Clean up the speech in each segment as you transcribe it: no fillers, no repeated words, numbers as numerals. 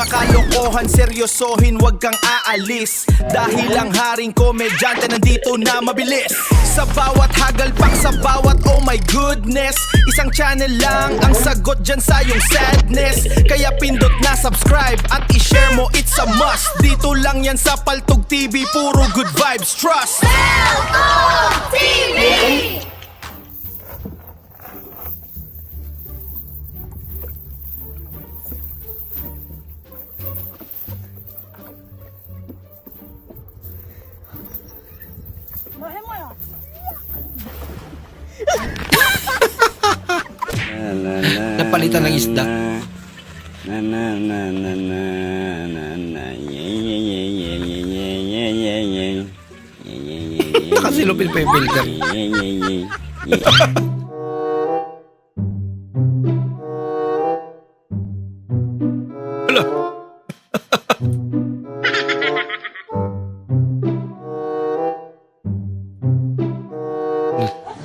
mga kalokohan, seryosohin, wag kang aalis. Dahil ang haring komedyante nandito na mabilis. Sa bawat hagalpak, sa bawat oh my goodness, isang channel lang ang sagot dyan sa iyong sadness. Kaya pindot na subscribe at i-share mo, it's a must. Dito lang yan sa Paltog TV, puro good vibes, trust. Paltog TV! Napalitan ng isda. Nakasilupin pa yung filter. Hala.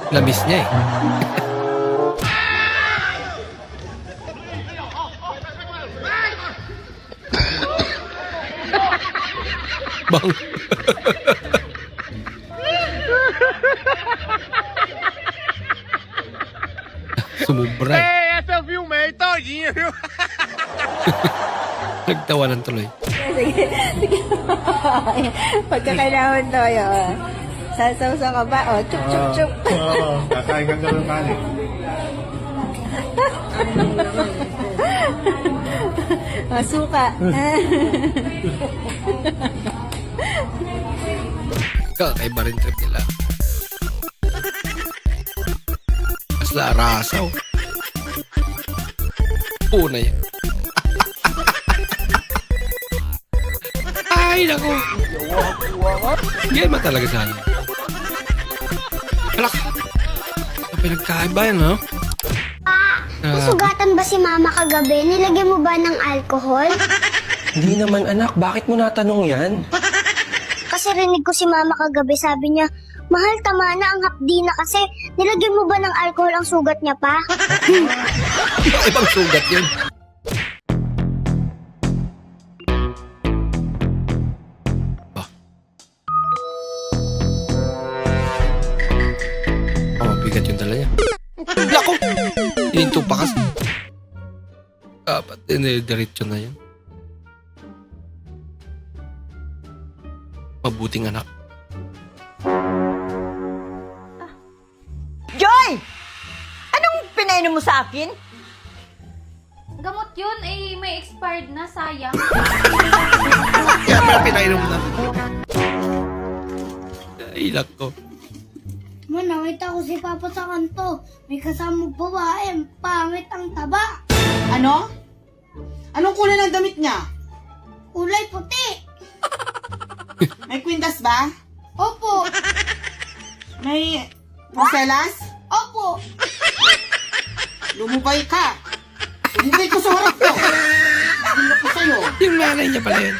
Labis niya eh. Bang. Sumubra eh. Essa eu filmei todinha, viu? Nagtawanan tuloy. Sige, sige. Pagka kailangan to, yun. Sasawsaw ka ba? O, chup, chup, chup. Oo, kakain kang ganun kanin. Masuka. Kakaiba rin trip nila. Mas larasaw. Una yan. Ay, naku. Gema talaga sana. Alak. Pinagkaiba yan, no? Nasugatan ba si mama kagabi? Nilagyan mo ba ng alcohol? Hindi naman anak, bakit mo natanong yan? Kasi rinig ko si mama kagabi, sabi niya, mahal, tama na ang hapdi na kasi. Nilagyan mo ba ng alcohol ang sugat niya pa? Ibang sugat yun. Oh, bigat yung dala niya. Lako! Hininto pa kasi. Dapat diretso na yan. Mabuting anak. Joy! Anong pinainom mo sa akin? Gamot yun, eh, may expired na, sayang. Kaya pala pinainom na. Ilag ko. Ma, nakita ko si Papa sa kanto. May kasamang babae, pangit ang taba. Ano? Anong kulay ng damit niya? Kulay puti. May kwintas ba? Opo, May porcelas? opo. Lumubay ka. Lumubay ko sa harap ko. Lumubay ko sa'yo. Yung nanay niya pala yun.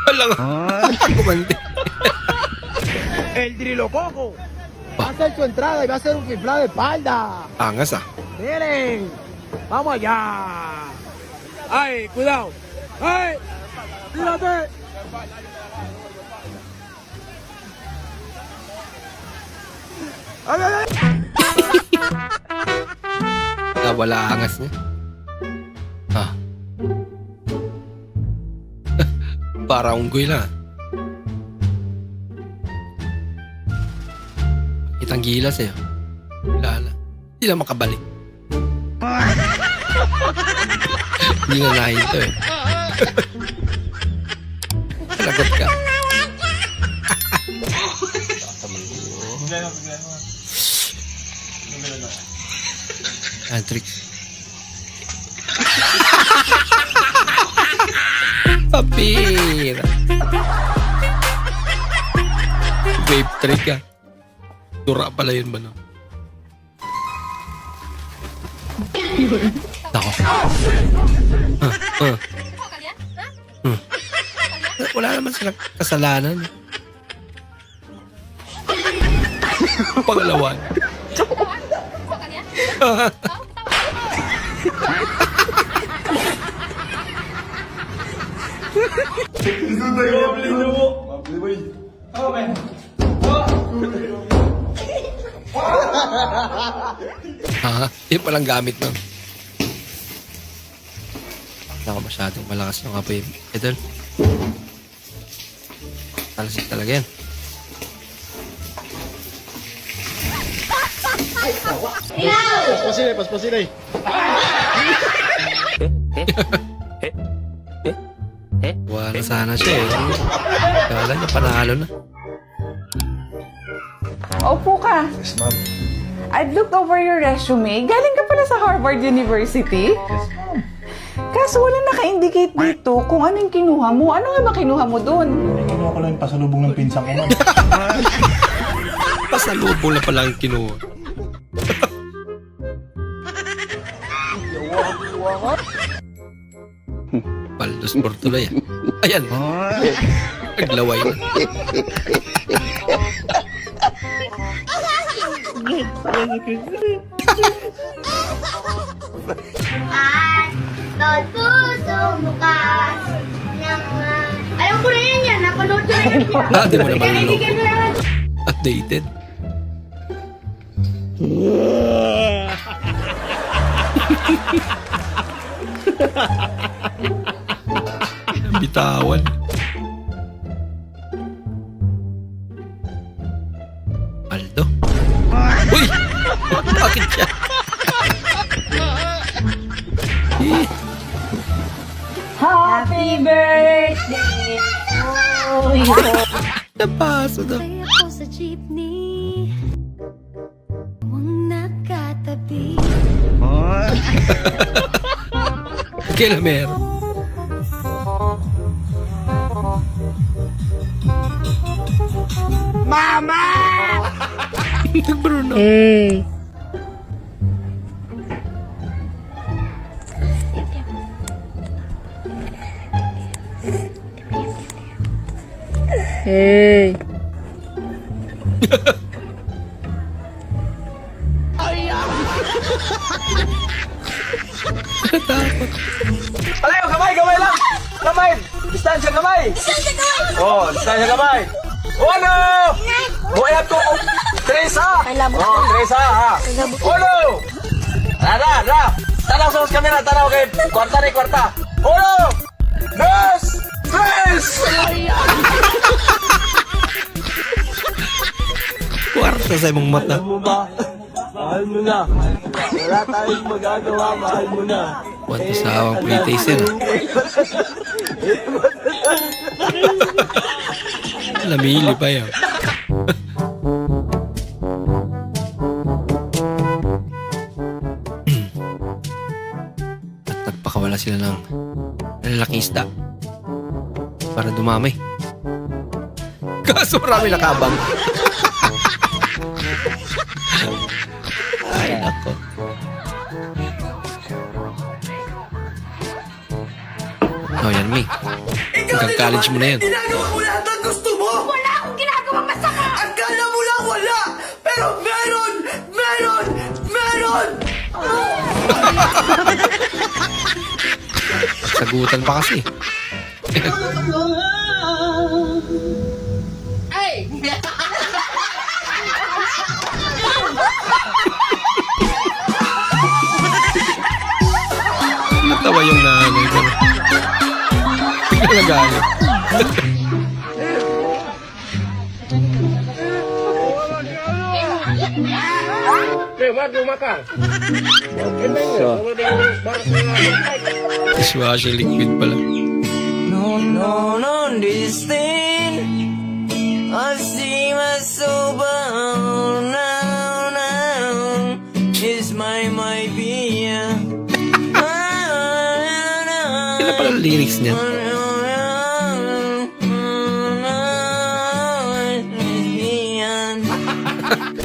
Wala nga. Kumandi. El Trilococo va a hacer su entrada y va a hacer un fiflado de espalda. Angas ah. Miren, vamos allá. Ay, cuidado. Ay, tírate. Ay, ay, ay. Wala angas niya. Ah. Para unggoy lang. Kitang gilas eh. Lala. Hindi na makabalik. Hindi na nahinto eh. Lagot ka. Tricks. Papir. Vape trick ah. Dura pala yun ba no? Ako. Wala naman silang kasalanan. Pangalawan. Ha? Yun palang gamit nun. Wala ko masyadong malakas yung apoy. Idol. Talasik talaga yan. Paspasilay. Wala na sana siya eh. Kala niya panalo na. Opo ka. Yes, ma'am. I've looked over your resume. Galing ka pala sa Harvard University? Yes, ma'am. Kaso wala naka-indicate dito kung anong kinuha mo. Ano nga ba kinuha mo doon? Kinuha ko lang yung pasalubong ng pinsang ko, ma'am. Pasalubong na pala ang kinuha. Paldos por tuloy. Ayan. Naglaway na. At puso bukas alam ko na yan. Napanood ko na yan. Di mo na malulog. Updated. Bitawan. Aldo. Uy! Bakit siya? Happy birthday to you. Napaso na. Kaya ako sa jeepney. Huwag nakatabi. Kailan meron? Mama! Nag-Bruno. Natakot. Palayo, kamay lang! Kamay! Distansya kamay! Oh, distansya kamay! Uno! Buhat ko! Teresa! Oh, Teresa, ha? Uno! Ra! Tanaw sa kamera, tanaw kay kwarta ni kwarta! Uno! Dos! Tres! Kwarta sa imong mata. Mahal mo na. Wala tayong magagawa, mahal mo na. Kwarta sa awang PlayStation. Namili pa yun. At nagpakawala sila ng lalaking isda para dumamay. Kaso marami nakabang. Ay, nako. Oh, yan, May. Hanggang college mo na yan. Ginagawa mo lahat ang gusto mo! Wala akong ginagawang masama! Akala mo lang wala! Pero meron! Sagutan pa kasi. Natawa yung nanay ko. Bigla nagalit. Dishwashing liquid pala. No, this thing I see my soul now. She's my beer. Kaya pala lyrics niya.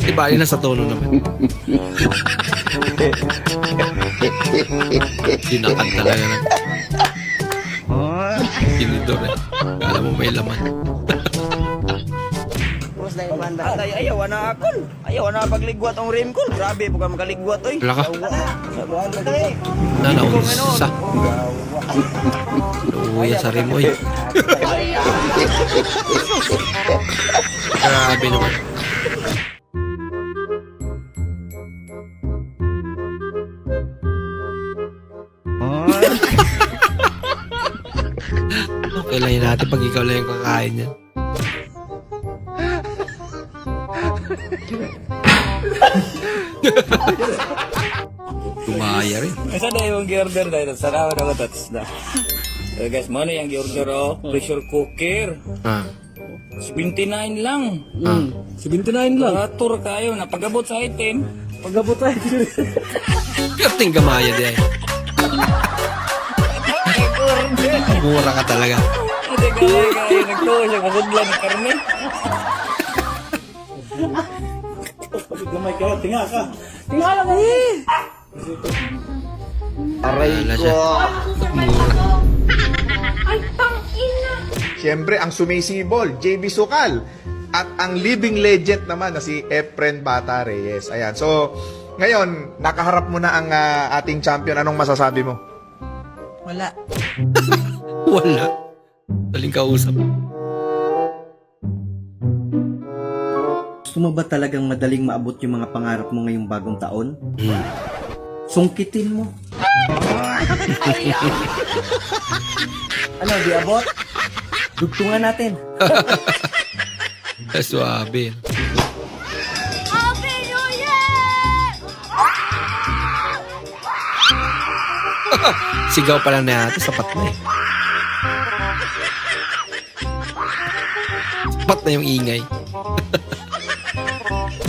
Ibali na sa tono naman. Sinakat talaga na. Tinidor eh. Kala mo may laman. Atay, ayaw na akol. Ayaw na pagligwat ang rim ko. Grabe, buka makaligwat, oy. Wala ka. Nanaunsa. Luya sa rimoy. Grabe naman. Okay lang yun natin pag ikaw lang yung kakain niya. Tumaya rin. Masa na yung gi-order dahil sa rawa na katats na. So guys, mana yung gi-order pressure cooker. Ah. 79 lang. Ah. 79 lang. Atur kayo na pagabot sa item. Pagabot sa item. Kating gamaya din. Mura ka talaga. Hindi kayo nagtuwa siya kasudlan ng karne. Gamay ka, tinga ka. Aray ko. Mura. Siyempre, ang sumisibol, JB Sukal. At ang living legend naman na si Efren Bata Reyes. Ayan. So, ngayon, nakaharap mo na ang ating champion. Anong masasabi mo? Wala. Wala. Daling kausap. Gusto mo ba talagang madaling maabot yung mga pangarap mo ngayong bagong taon? Sungkitin mo. Ano, di abot? Dugtungan natin. Suabe. Happy New Year! Sigaw pa lang na ito, sapat na eh. Sapat na yung ingay.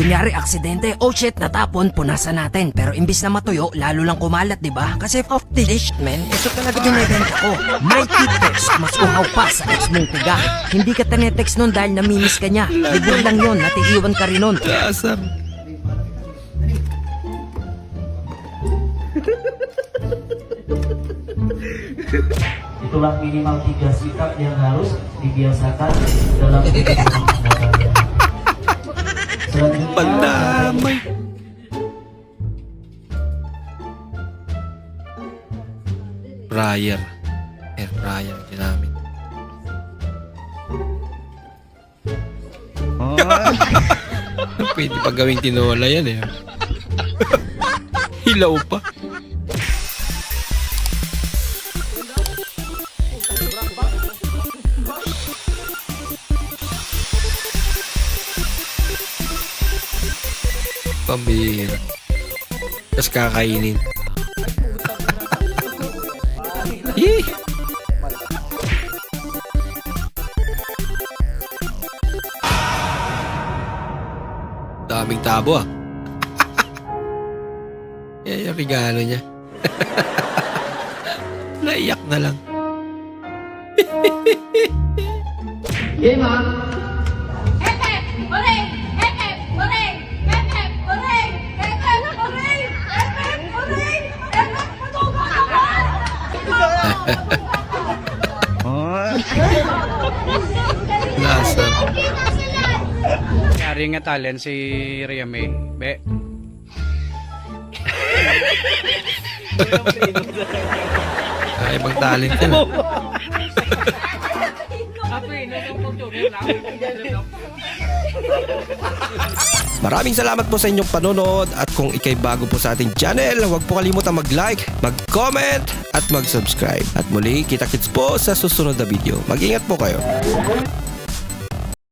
Kunyari aksidente, oh shit, natapon, punasan natin. Pero imbis na matuyo, lalo lang kumalat, di ba? Kasi off the dish, man. Ito talaga yung event ko. Mighty Text, mas uhaw pa sa ex mong tiga. Hindi ka tanetext nun dahil namimiss ka niya. Bigyan lang yun, natiiwan ka rin nun. Kasar. Itulah minimal 3 sikap yang harus dibiasakan dalam Pandamay. Fryer. Air fryer ang ginamit. Pwede pa gawing tinola yan eh. Hilaw pa. Pambihira. Tapos kakainin. Yee! Daming tabo ah. Yan yung regalo niya. Naiyak na lang. Nasa. Yari nga talent si Riame. Be. Ay, ibang talent ka na. Maraming salamat po sa inyong panonood at kung ikay bago po sa ating channel, huwag po kalimutan mag-like, mag-comment at mag-subscribe. At muli, kita-kits po sa susunod na video. Mag-ingat po kayo.